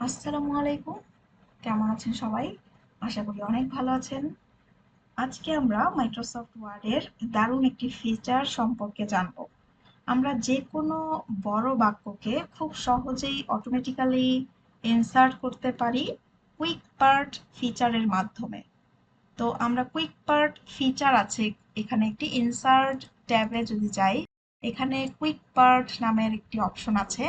আসসালামু আলাইকুম। কেমন আছেন সবাই? আশা করি অনেক ভালো আছেন। আজকে আমরা মাইক্রোসফট ওয়ার্ডের দারুণ একটি ফিচার সম্পর্কে জানব। আমরা যে কোনো বড় বাক্যকে খুব সহজেই অটোমেটিক্যালি ইনসার্ট করতে পারি কুইক পার্ট ফিচারের মাধ্যমে। তো আমরা কুইক পার্ট ফিচার আছে এখানে একটি ইনসার্ট ট্যাবে যদি যাই, এখানে কুইক পার্ট নামের একটি অপশন আছে।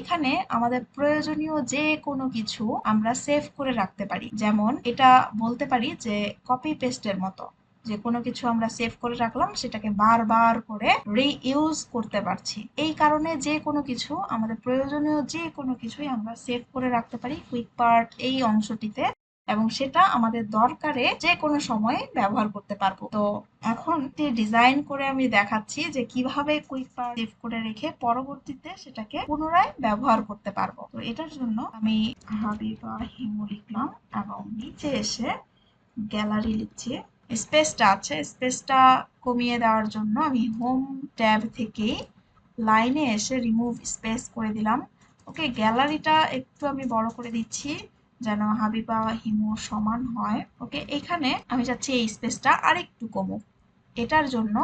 এখানে আমাদের প্রয়োজনীয় যে কোনো কিছু আমরা সেভ করে রাখতে পারি। যেমন এটা বলতে পারি যে কপি পেস্টের মতো, যে কোনো কিছু আমরা সেভ করে রাখলাম সেটাকে বারবার করে রিইউজ করতে পারছি। এই কারণে যে কোনো কিছু আমাদের প্রয়োজনীয় যে কোনো কিছুই আমরা সেভ করে রাখতে পারি কুইক পার্ট এই অংশটিতে, এবং সেটা আমাদের দরকারে যে কোনো সময়ে ব্যবহার করতে পারবো। তো এখন ডিজাইন করে আমি দেখাচ্ছি যে কিভাবে কুইক পাওয়ার সেভ করে রেখে পরবর্তীতে সেটাকে পুনরায় ব্যবহার করতে পারবো। তো এটার জন্য আমি হাবিবা হিমু লিখলাম এবং নিচে এসে গ্যালারি লিখছি। স্পেসটা আছে, স্পেসটা কমিয়ে দেওয়ার জন্য আমি হোম ট্যাব থেকে লাইনে এসে রিমুভ স্পেস করে দিলাম। ওকে, গ্যালারিটা একটু আমি বড় করে দিচ্ছি যেন হাবিবা হিমু সমান হয়। ওকে, এখানে আমি চাচ্ছি এই স্পেসটা আরেকটু কমুক। এটার জন্য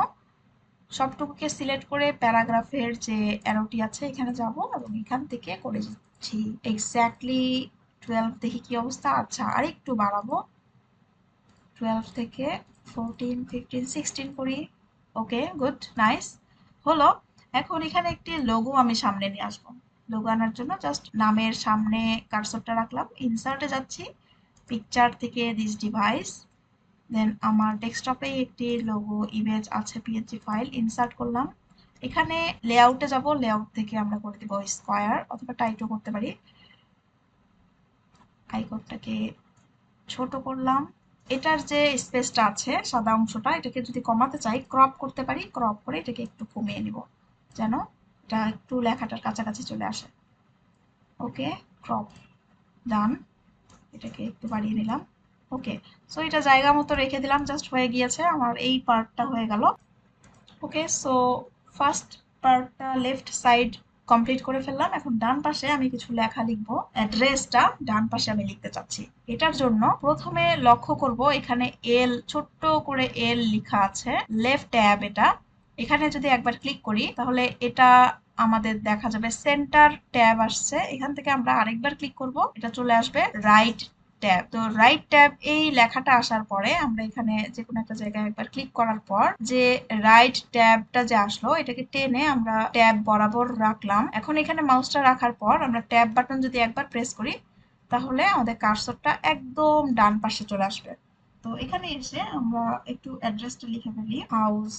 সবটুকুকে সিলেক্ট করে প্যারাগ্রাফের যে অ্যারোটি আছে এখানে যাব এবং এখান থেকে করে দিচ্ছি এক্স্যাক্টলি 12। দেখি কি অবস্থা। আচ্ছা, আরেকটু বাড়াবো, 12 থেকে 14, 15, 16 করি। ওকে, গুড, নাইস, হলো। এখন এখানে একটি লোগো আমি সামনে নিয়ে আসবো। লোগো আনার জন্য জাস্ট নামের সামনে কার্সরটা রাখলাম, ইনসার্টে যাচ্ছি, পিকচার থেকে দিস ডিভাইস, দেন আমার ডেস্কটপে একটি লোগো ইমেজ আছে পিএনজি ফাইল, ইনসার্ট করলাম। এখানে লেআউটে যাব, লেআউট থেকে আমরা করে দিব স্কোয়ার অথবা টাইটও করতে পারি। আইকনটাকে ছোট করলাম। এটার যে স্পেসটা আছে সাদা অংশটা, এটাকে যদি কমাতে চাই ক্রপ করতে পারি, ক্রপ করে এটাকে একটু কমিয়ে নিব যেন এটা একটু লেখাটার কাছাকাছি চলে আসে। ওকে, ক্রপ, ডান। এটাকে একটু বাড়িয়ে নিলাম। ওকে, সো এটা জায়গা মতো রেখে দিলাম, জাস্ট হয়ে গিয়েছে আমার এই পার্টটা হয়ে গেল। ওকে, সো ফার্স্ট পার্টটা লেফট সাইড কমপ্লিট করে ফেললাম। এখন ডান পাশে আমি কিছু লেখা লিখবো, অ্যাড্রেসটা ডান পাশে আমি লিখতে চাচ্ছি। এটার জন্য প্রথমে লক্ষ্য করব এখানে এল, ছোট্ট করে এল লেখা আছে, লেফট ট্যাব এটা। এখানে যদি একবার ক্লিক করি তাহলে এটা আমাদের দেখা যাবে সেন্টার ট্যাব আসছে। এখান থেকে আমরা আরেকবার ক্লিক করব, এটা চলে আসবে রাইট ট্যাব। তো রাইট ট্যাব এই লেখাটা আসার পরে আমরা এখানে যে কোনো একটা জায়গায় একবার ক্লিক করার পর যে রাইট ট্যাবটা যে আসলো এটাকে টেনে আমরা ট্যাব বরাবর রাখলাম। এখন এখানে মাউসটা রাখার পর আমরা ট্যাব বাটন যদি একবার প্রেস করি তাহলে আমাদের কার্সরটা একদম ডান পাশে চলে আসবে। তো এখানে এসে আমরা একটু অ্যাড্রেসটা লিখে ফেলি, হাউস,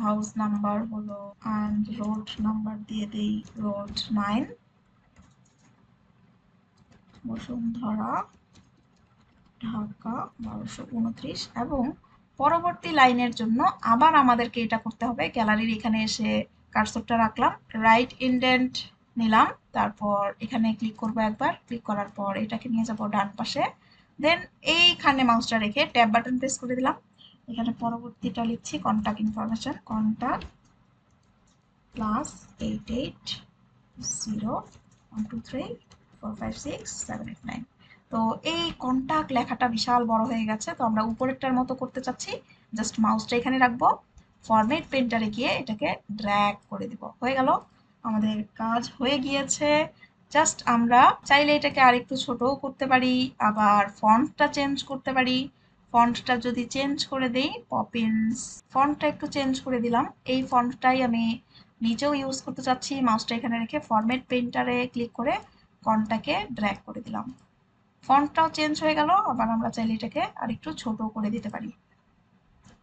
হাউস নাম্বার হলো অ্যান্ড রোড নাম্বার দিয়ে দেই রোড 9, বসুন্ধরা, ঢাকা 1229। এবং পরবর্তী লাইনের জন্য আবার আমাদেরকে এটা করতে হবে, গ্যালারির এখানে এসে কার্সরটা রাখলাম, রাইট ইনডেন্ট নিলাম, তারপর এখানে ক্লিক করব, একবার ক্লিক করার পর এটাকে নিয়ে যাব ডান পাশে, দেন এইখানে মাউসটা রেখে ট্যাব বাটন প্রেস করে দিলাম। এখানে পরবর্তীটা লিখছি কন্টাক্ট ইনফরমেশন, কন্টাক্ট +880123456789। তো এই কন্টাক্ট লেখাটা বিশাল বড় হয়ে গেছে, তো আমরা উপরেরটার মতো করতে চাচ্ছি। জাস্ট মাউসটা এখানে রাখবো, ফরম্যাট পেন্টারে গিয়ে এটাকে ড্র্যাগ করে দিব, হয়ে গেল, আমাদের কাজ হয়ে গিয়েছে। জাস্ট আমরা চাইলে এটাকে আরেকটু ছোটও করতে পারি, আবার ফন্টটা চেঞ্জ করতে পারি। ফন্টটা যদি চেঞ্জ করে দেই, পপিন্স ফন্টটা একটু চেঞ্জ করে দিলাম, এই ফন্টটাই আমি নিচেও ইউজ করতে চাচ্ছি। মাউসটা এখানে রেখে ফরম্যাট পেইন্টারে ক্লিক করে ফন্টটাকে ড্র্যাগ করে দিলাম, ফন্টটাও চেঞ্জ হয়ে গেল। আবার আমরা চাইলে এটাকে আরেকটু ছোট করে দিতে পারি,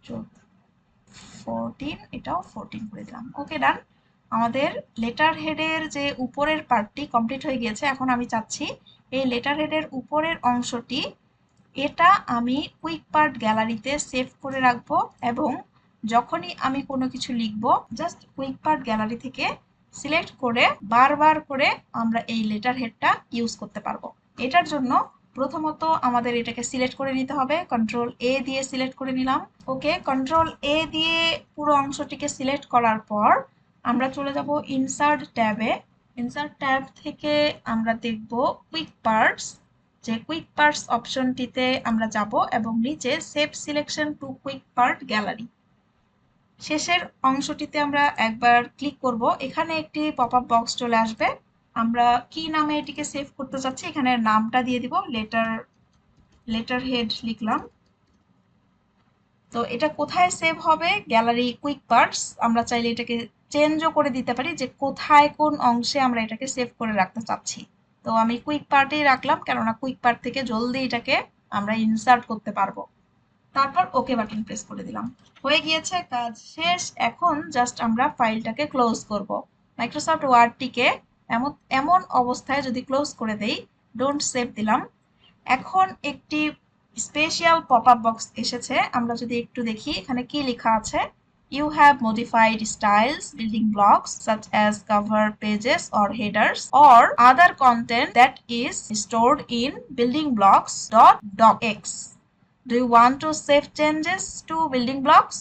14, এটাও 14 করে দিলাম। ওকে, ডান। আমাদের লেটার হেডের যে উপরের পার্টটি কমপ্লিট হয়ে গিয়েছে। এখন আমি চাচ্ছি এই লেটার হেডের উপরের অংশটি এটা আমি কুইক পার্ট গ্যালারিতে সেভ করে রাখবো, এবং যখনই আমি কোনো কিছু লিখবো জাস্ট কুইক পার্ট গ্যালারি থেকে সিলেক্ট করে বারবার করে আমরা এই লেটার হেডটা ইউজ করতে পারবো। এটার জন্য প্রথমত আমাদের এটাকে সিলেক্ট করে নিতে হবে, কন্ট্রোল এ দিয়ে সিলেক্ট করে নিলাম। ওকে, কন্ট্রোল এ দিয়ে পুরো অংশটিকে সিলেক্ট করার পর আমরা চলে যাব ইনসার্ট ট্যাবে, ইনসার্ট ট্যাব থেকে আমরা দেখব কুইক পার্টস। যে কুইক পার্টস অপশনটিতে আমরা যাব এবং নিচে save selection to quick part gallery শেষের অংশটিতে আমরা একবার ক্লিক করব। এখানে একটি পপ আপ বক্স চলে আসবে। আমরা কি নামে এটিকে সেভ করতে চাচ্ছি এখানে নামটা দিয়ে দিব, লেটার হেড লিখলাম। তো এটা কোথায় সেভ হবে? Gallery quick parts. আমরা চাইলে এটাকে চেঞ্জও করে দিতে পারি যে কোথায় কোন অংশে আমরা এটাকে সেভ করে রাখতে চাচ্ছি। তো আমি কুইক পার্টেই রাখলাম, কেননা কুইক পার্ট থেকে জলদি এটাকে আমরা ইনসার্ট করতে পারবো। তারপর ওকে বাটন প্রেস করে দিলাম। হয়ে গিয়েছে, কাজ শেষ। এখন জাস্ট আমরা ফাইলটাকে ক্লোজ করব। মাইক্রোসফট ওয়ার্ডটিকে এমন এমন অবস্থায় যদি ক্লোজ করে দেই, ডোন্ট সেভ দিলাম, এখন একটি স্পেশাল পপ আপ বক্স এসেছে। আমরা যদি একটু দেখি এখানে কি লেখা আছে। You have modified styles, building blocks such as cover pages or headers or other content that is stored in building blocks.docx. Do you want to save changes to building blocks?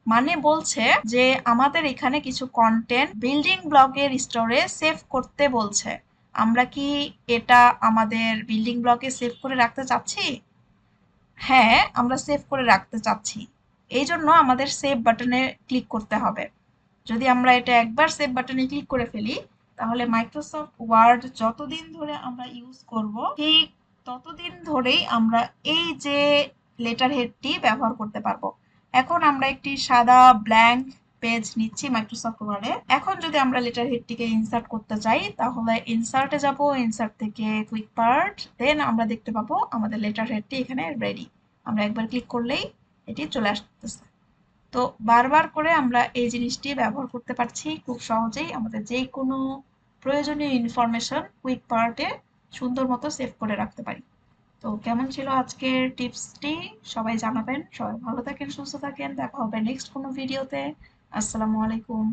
মানে বলছে যে আমাদের এখানে কিছু কন্টেন্ট বিল্ডিং ব্লকের স্টোরে save করতে বলছে। আমরা কি এটা আমাদের বিল্ডিং ব্লকে সেভ করে রাখতে চাচ্ছি? হ্যাঁ, আমরা সেভ করে রাখতে চাচ্ছি। এই জন্য আমাদের সেভ বাটনে ক্লিক করতে হবে। যদি আমরা এটা একবার সেভ বাটনে ক্লিক করে ফেলি, তাহলে মাইক্রোসফট ওয়ার্ড যতদিন ধরে আমরা ইউজ করব ঠিক ততদিন ধরেই আমরা এই যে লেটার হেডটি ব্যবহার করতে পারবো। এখন আমরা একটি সাদা ব্ল্যাঙ্ক পেজ নিচ্ছি মাইক্রোসফট ওয়ার্ডে। এখন যদি আমরা লেটার হেডটিকে ইনসার্ট করতে চাই, তাহলে ইনসার্টে যাব, ইনসার্ট থেকে কুইক পার্ট, দেন আমরা দেখতে পাবো আমাদের লেটার হেডটি এখানে রেডি। আমরা একবার ক্লিক করলেই এটি চলে আসতেছে। তো বারবার করে আমরা এই জিনিসটি ব্যবহার করতে পারছি খুব সহজেই। আমাদের যে কোনো প্রয়োজনীয় ইনফরমেশন কুইক পার্টে সুন্দর মতো সেভ করে রাখতে পারি। তো কেমন ছিল আজকের টিপসটি? সবাই জানাবেন। সবাই ভালো থাকেন, সুস্থ থাকেন। দেখা হবে নেক্সট কোনো ভিডিওতে। আসসালামু আলাইকুম।